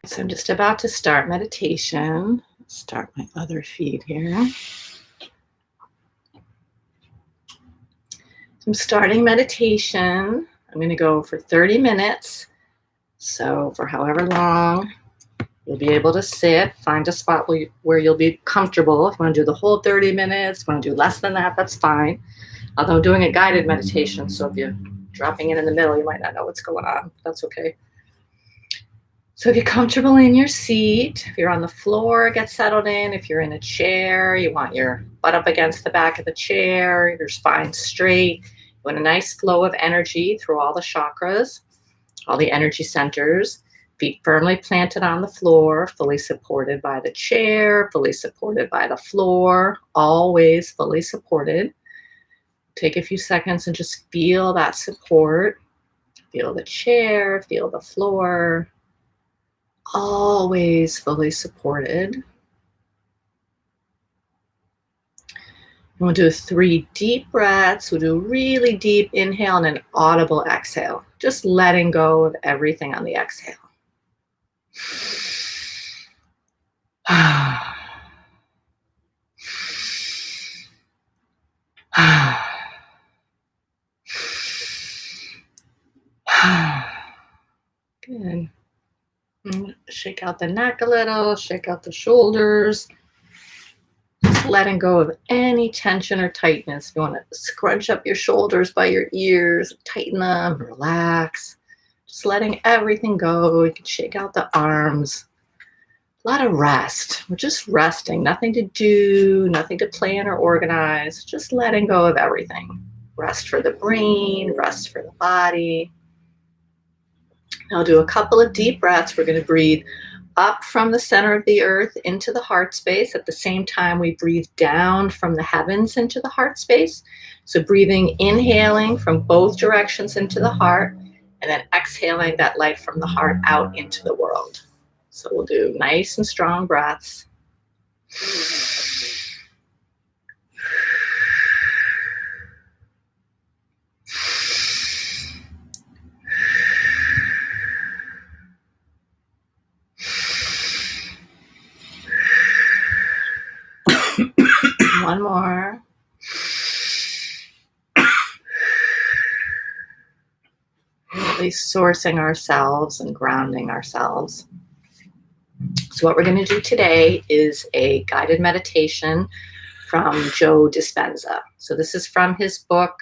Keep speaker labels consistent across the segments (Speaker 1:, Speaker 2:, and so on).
Speaker 1: So I'm just about to start meditation. Start my other feed here. I'm starting meditation. I'm going to go for 30 minutes. So for however long you'll be able to sit, find a spot where you'll be comfortable. If you want to do the whole 30 minutes, want to do less than that, that's fine. Although I'm doing a guided meditation, so if you're dropping in the middle, you might not know what's going on. That's okay. So if you're comfortable in your seat, if you're on the floor, get settled in. If you're in a chair, you want your butt up against the back of the chair, your spine straight. You want a nice flow of energy through all the chakras, all the energy centers. Feet firmly planted on the floor, fully supported by the chair, fully supported by the floor, always fully supported. Take a few seconds and just feel that support. Feel the chair, feel the floor. Always fully supported. And we'll do 3 deep breaths. We'll do a really deep inhale and an audible exhale. Just letting go of everything on the exhale. Good. Shake out the neck a little, shake out the shoulders. Just letting go of any tension or tightness. You want to scrunch up your shoulders by your ears, tighten them, relax. Just letting everything go. You can shake out the arms. A lot of rest. We're just resting. Nothing to do, nothing to plan or organize. Just letting go of everything. Rest for the brain, rest for the body. Now do a couple of deep breaths. We're going to breathe up from the center of the earth into the heart space. At the same time, we breathe down from the heavens into the heart space. So breathing, inhaling from both directions into the heart, and then exhaling that light from the heart out into the world. So we'll do nice and strong breaths. One more. Really sourcing ourselves and grounding ourselves. So what we're going to do today is a guided meditation from Joe Dispenza. So this is from his book,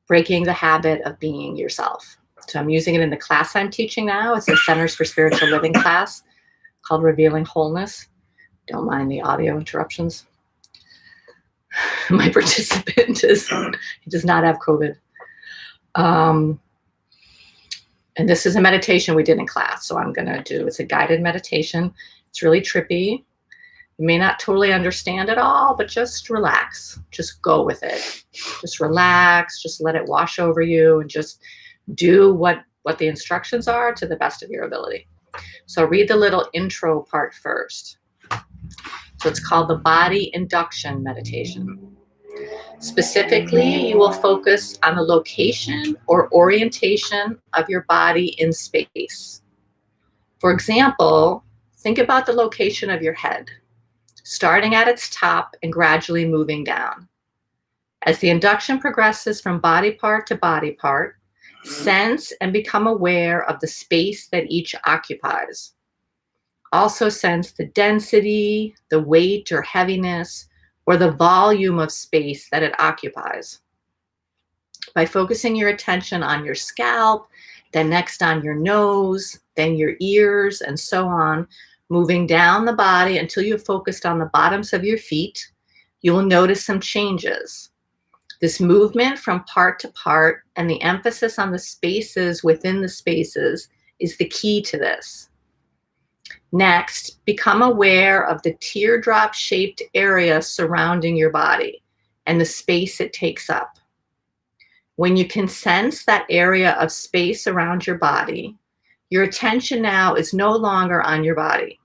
Speaker 1: Breaking the Habit of Being Yourself. So I'm using it in the class I'm teaching now. It's a Centers for Spiritual Living class called Revealing Wholeness. Don't mind the audio interruptions. My participant does not have COVID. And this is a meditation we did in class. So I'm going to do, it's a guided meditation. It's really trippy. You may not totally understand it all, but just relax. Just go with it. Just relax. Just let it wash over you and just do what the instructions are to the best of your ability. So read the little intro part first. So it's called the Body Induction Meditation. Specifically, you will focus on the location or orientation of your body in space. For example, think about the location of your head, starting at its top and gradually moving down. As the induction progresses from body part to body part, sense and become aware of the space that each occupies. Also sense the density, the weight or heaviness, or the volume of space that it occupies. By focusing your attention on your scalp, then next on your nose, then your ears, and so on, moving down the body until you've focused on the bottoms of your feet, you will notice some changes. This movement from part to part and the emphasis on the spaces within the spaces is the key to this. Next, become aware of the teardrop-shaped area surrounding your body and the space it takes up. When you can sense that area of space around your body, your attention now is no longer on your body.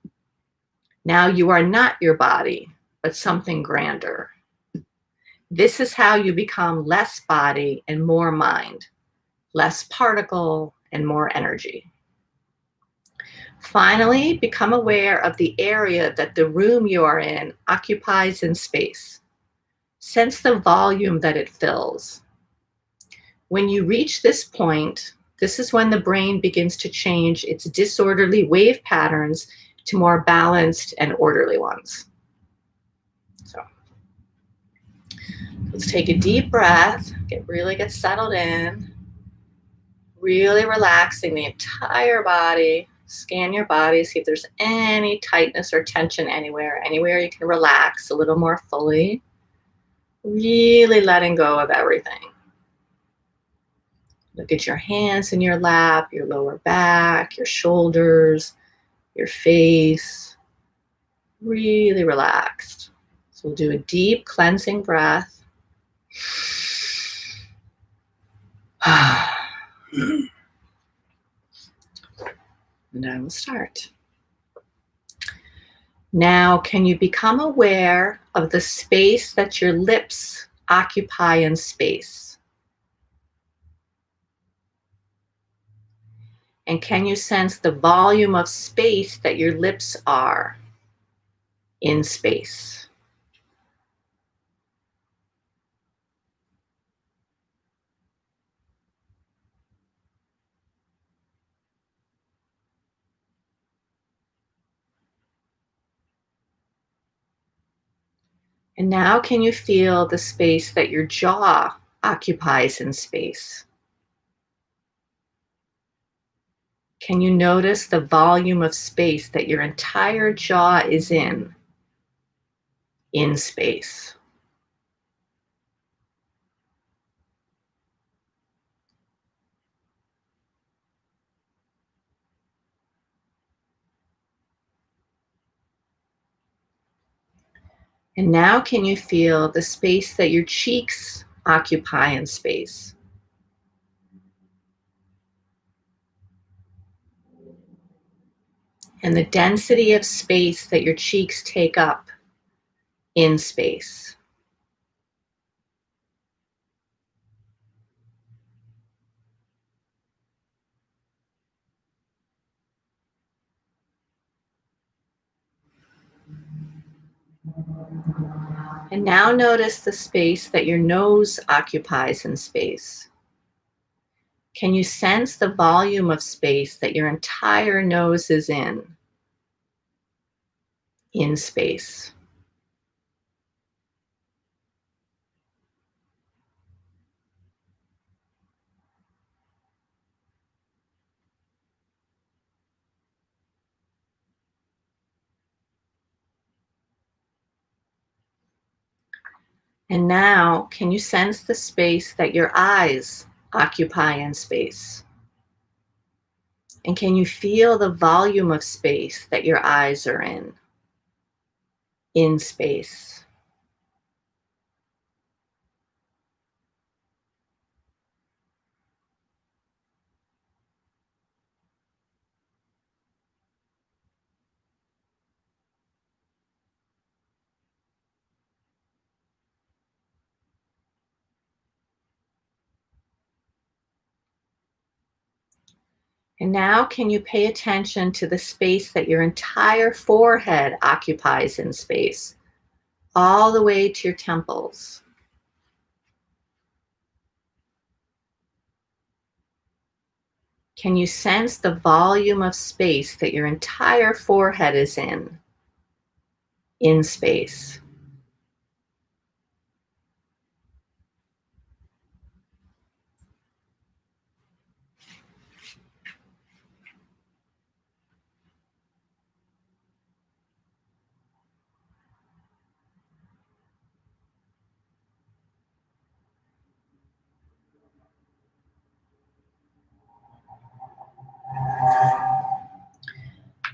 Speaker 1: Now you are not your body, but something grander. This is how you become less body and more mind, less particle and more energy. Finally, become aware of the area that the room you are in occupies in space. Sense the volume that it fills. When you reach this point, this is when the brain begins to change its disorderly wave patterns to more balanced and orderly ones. So let's take a deep breath, get settled in, really relaxing the entire body. Scan your body, see if there's any tightness or tension anywhere you can relax a little more fully. Really letting go of everything. Look at your hands in your lap, your lower back, your shoulders, your face. Really relaxed. So we'll do a deep cleansing breath. And I will start. Now, can you become aware of the space that your lips occupy in space? And can you sense the volume of space that your lips are in space? And now, can you feel the space that your jaw occupies in space? Can you notice the volume of space that your entire jaw is in space? And now, can you feel the space that your cheeks occupy in space? And the density of space that your cheeks take up in space. And now notice the space that your nose occupies in space. Can you sense the volume of space that your entire nose is in space? And now, can you sense the space that your eyes occupy in space? And can you feel the volume of space that your eyes are in space? And now, can you pay attention to the space that your entire forehead occupies in space, all the way to your temples? Can you sense the volume of space that your entire forehead is in space?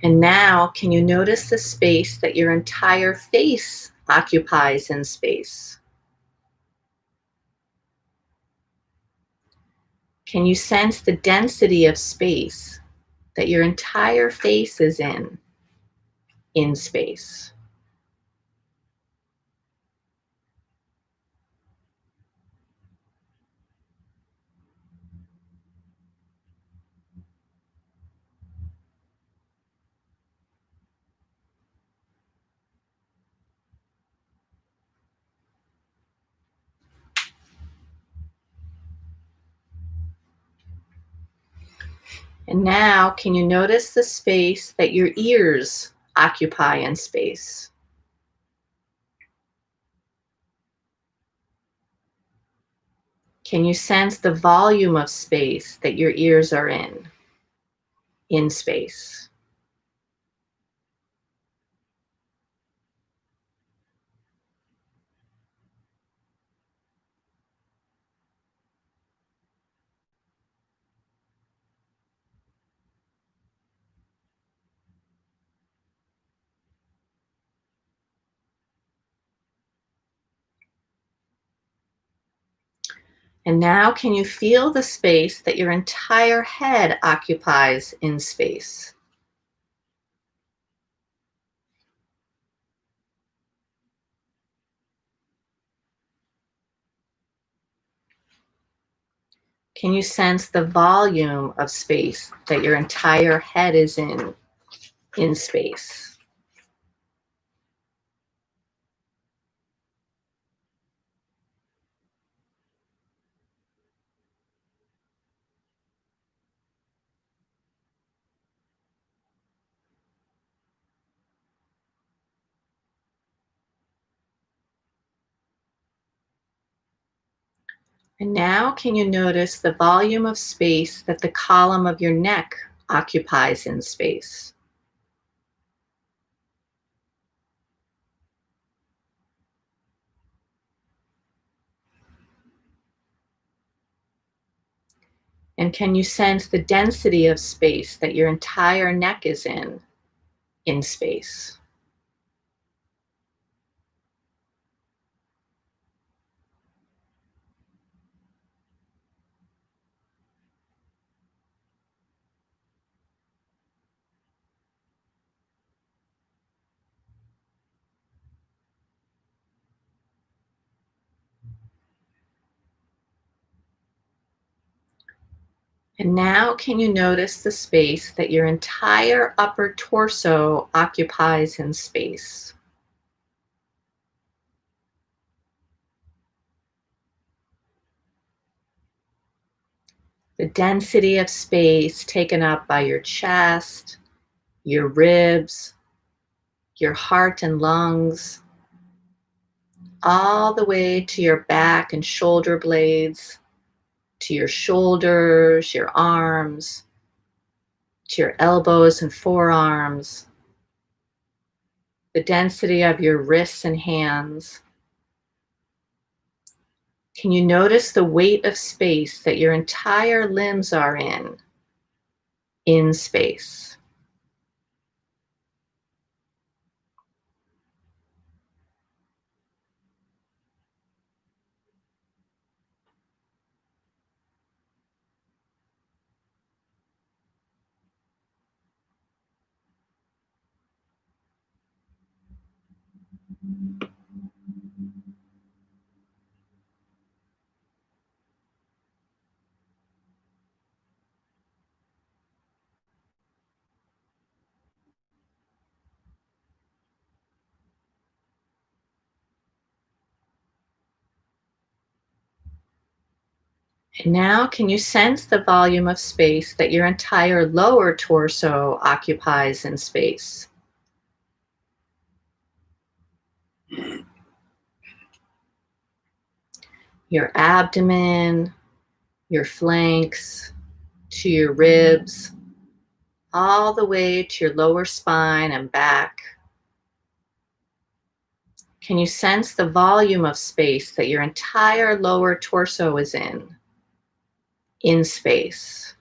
Speaker 1: And now, can you notice the space that your entire face occupies in space? Can you sense the density of space that your entire face is in space? And now, can you notice the space that your ears occupy in space? Can you sense the volume of space that your ears are in space? And now, can you feel the space that your entire head occupies in space? Can you sense the volume of space that your entire head is in space? And now, can you notice the volume of space that the column of your neck occupies in space? And can you sense the density of space that your entire neck is in space? And now, can you notice the space that your entire upper torso occupies in space? The density of space taken up by your chest, your ribs, your heart and lungs, all the way to your back and shoulder blades, to your shoulders, your arms, to your elbows and forearms, the density of your wrists and hands. Can you notice the weight of space that your entire limbs are in space? And now, can you sense the volume of space that your entire lower torso occupies in space? Your abdomen, your flanks, to your ribs, all the way to your lower spine and back. Can you sense the volume of space that your entire lower torso is in space?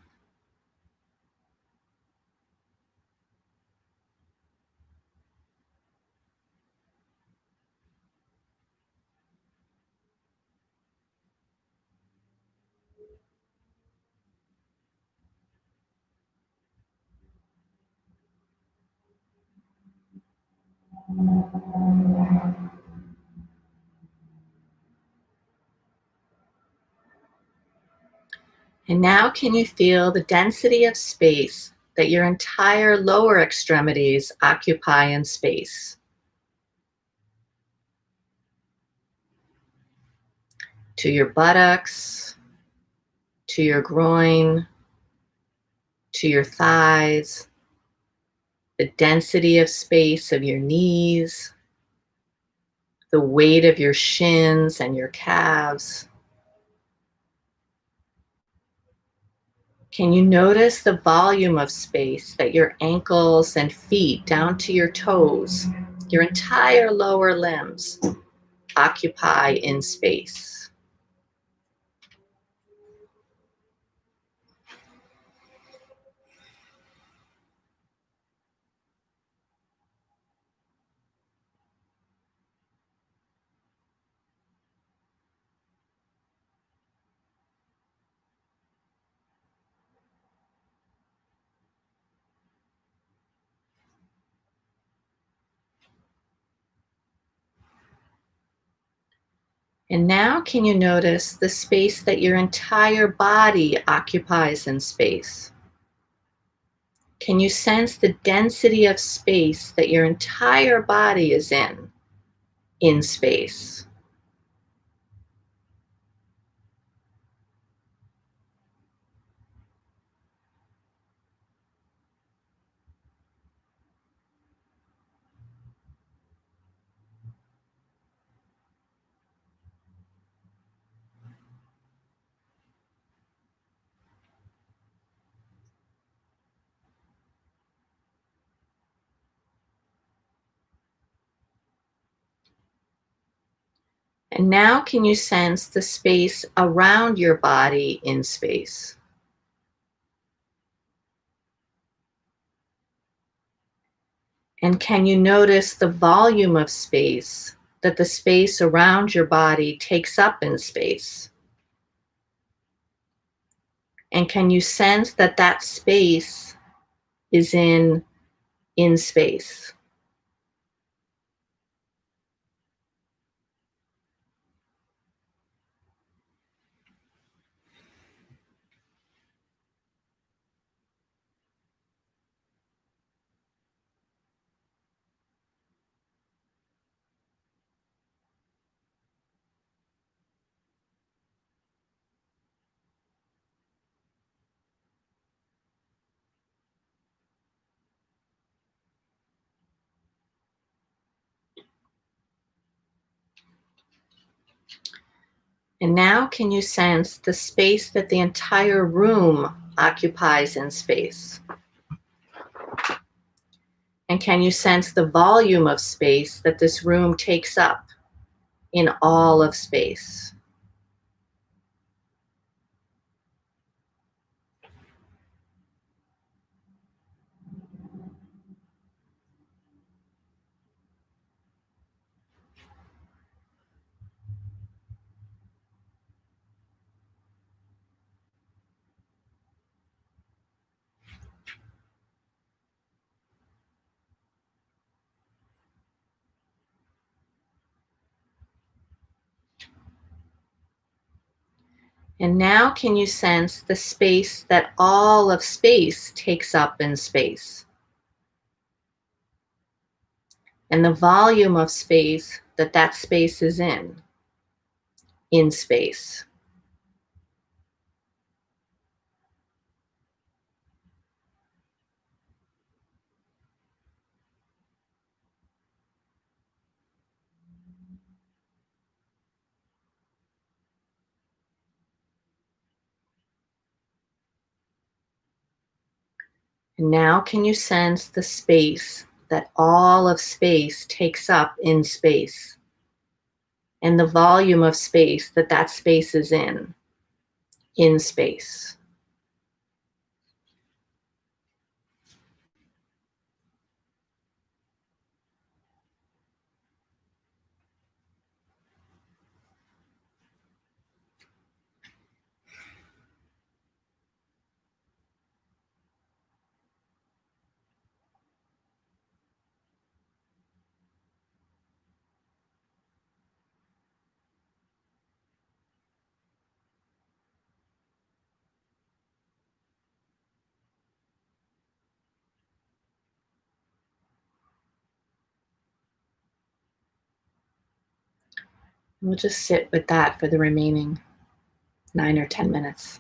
Speaker 1: And now, can you feel the density of space that your entire lower extremities occupy in space? To your buttocks, to your groin, to your thighs, the density of space of your knees, the weight of your shins and your calves. Can you notice the volume of space that your ankles and feet down to your toes, your entire lower limbs, occupy in space? And now, can you notice the space that your entire body occupies in space? Can you sense the density of space that your entire body is in space? And now, can you sense the space around your body in space? And can you notice the volume of space that the space around your body takes up in space? And can you sense that that space is in space? And now, can you sense the space that the entire room occupies in space? And can you sense the volume of space that this room takes up in all of space? And now, can you sense the space that all of space takes up in space? And the volume of space that that space is in space? And now, can you sense the space that all of space takes up in space? And the volume of space that that space is in space? We'll just sit with that for the remaining 9 or 10 minutes.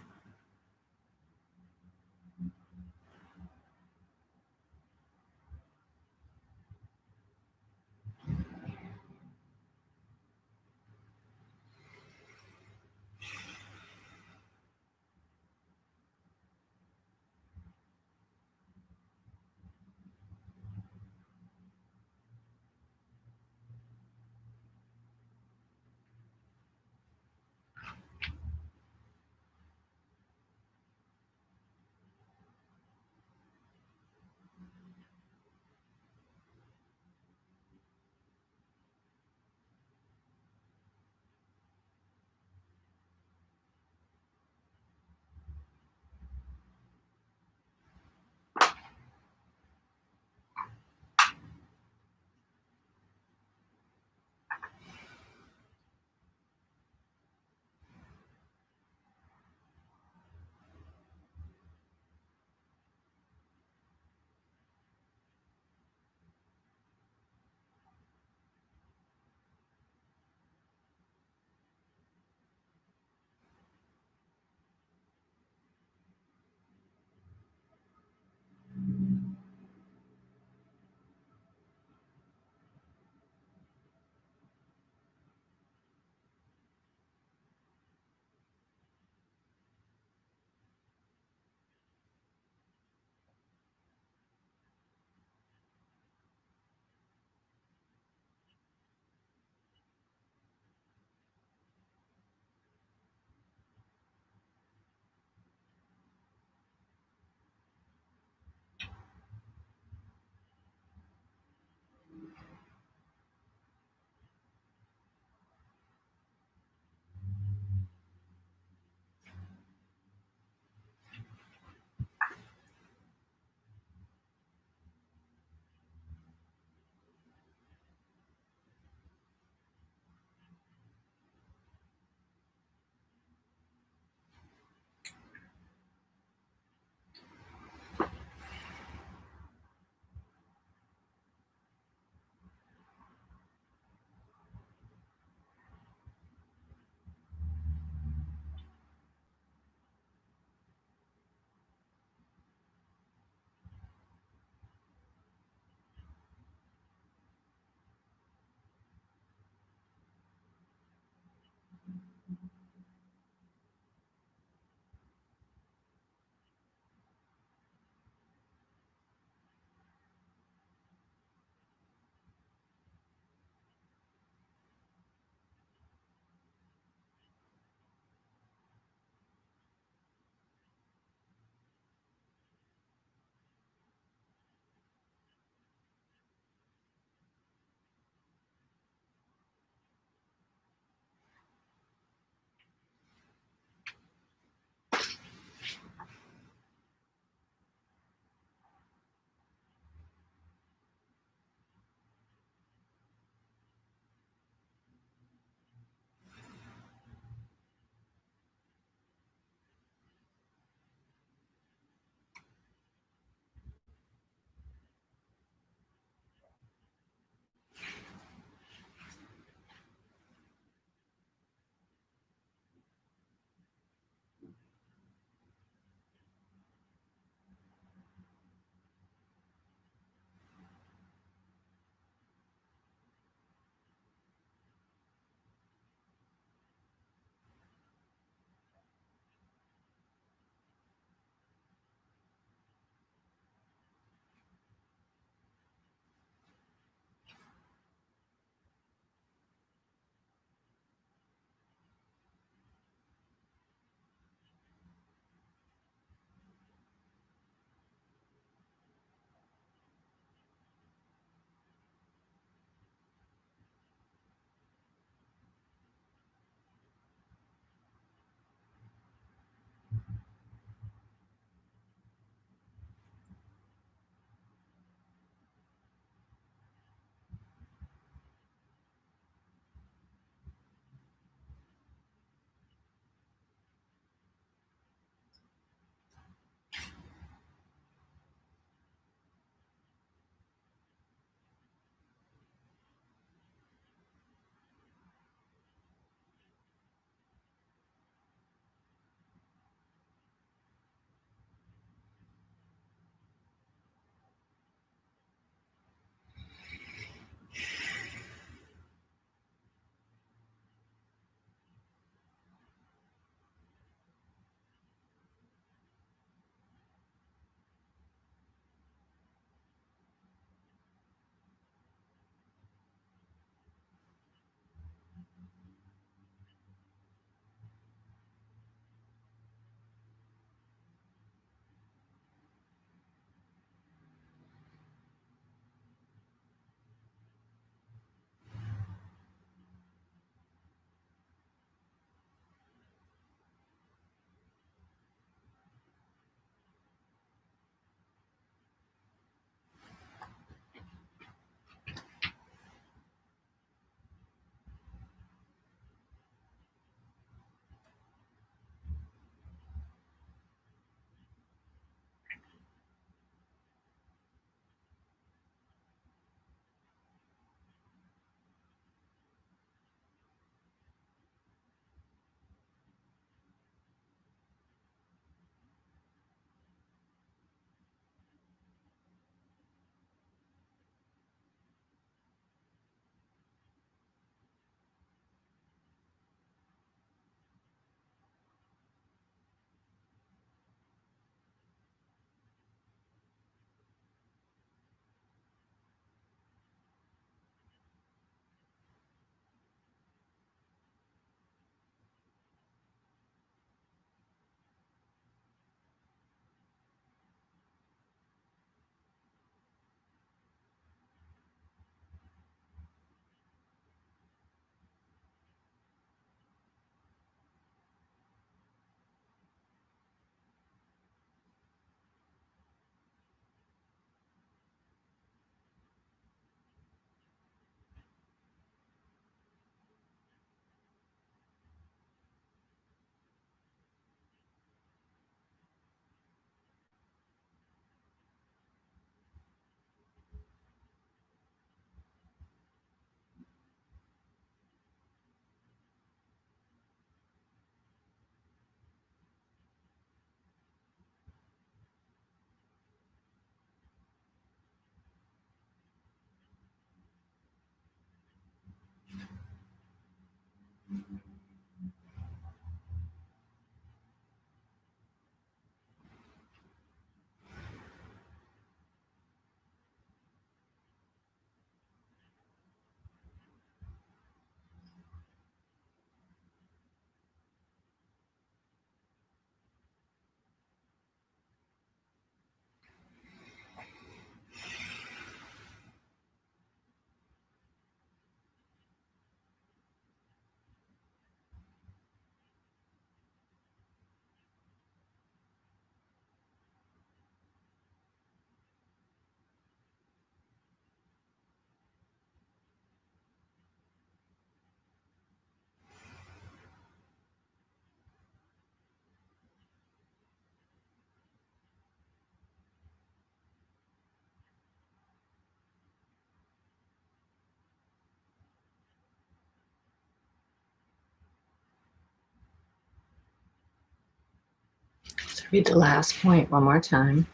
Speaker 1: Read the last point one more time.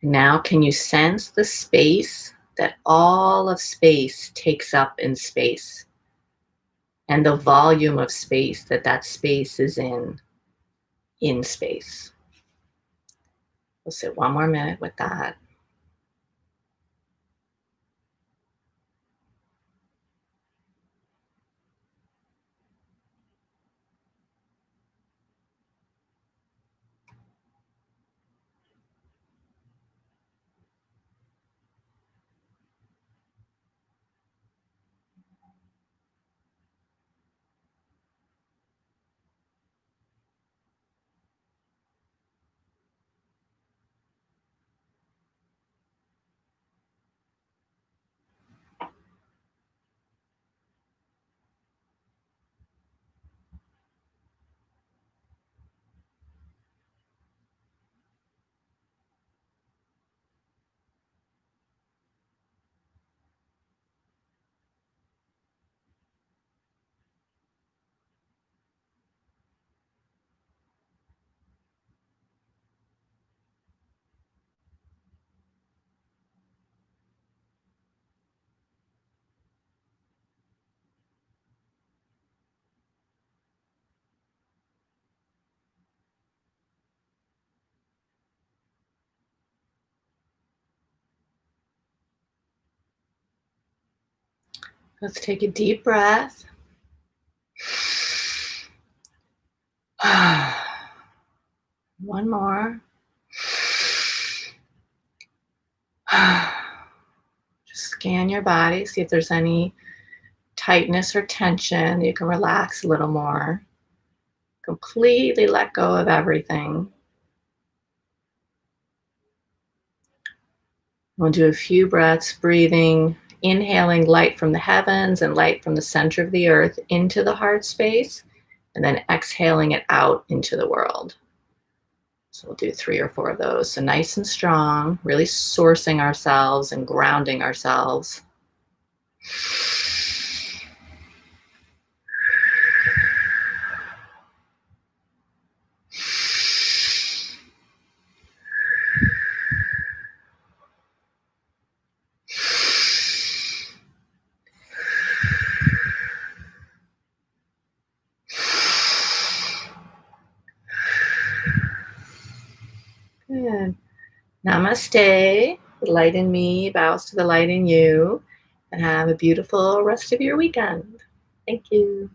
Speaker 1: Now, can you sense the space that all of space takes up in space and the volume of space that that space is in space? We'll sit one more minute with that. Let's take a deep breath. One more. Just scan your body, see if there's any tightness or tension. You can relax a little more. Completely let go of everything. We'll do a few breaths, breathing, inhaling light from the heavens and light from the center of the earth into the heart space, and then exhaling it out into the world. So we'll do 3 or 4 of those. So nice and strong, really sourcing ourselves and grounding ourselves. Good. Namaste. The light in me bows to the light in you. And have a beautiful rest of your weekend. Thank you.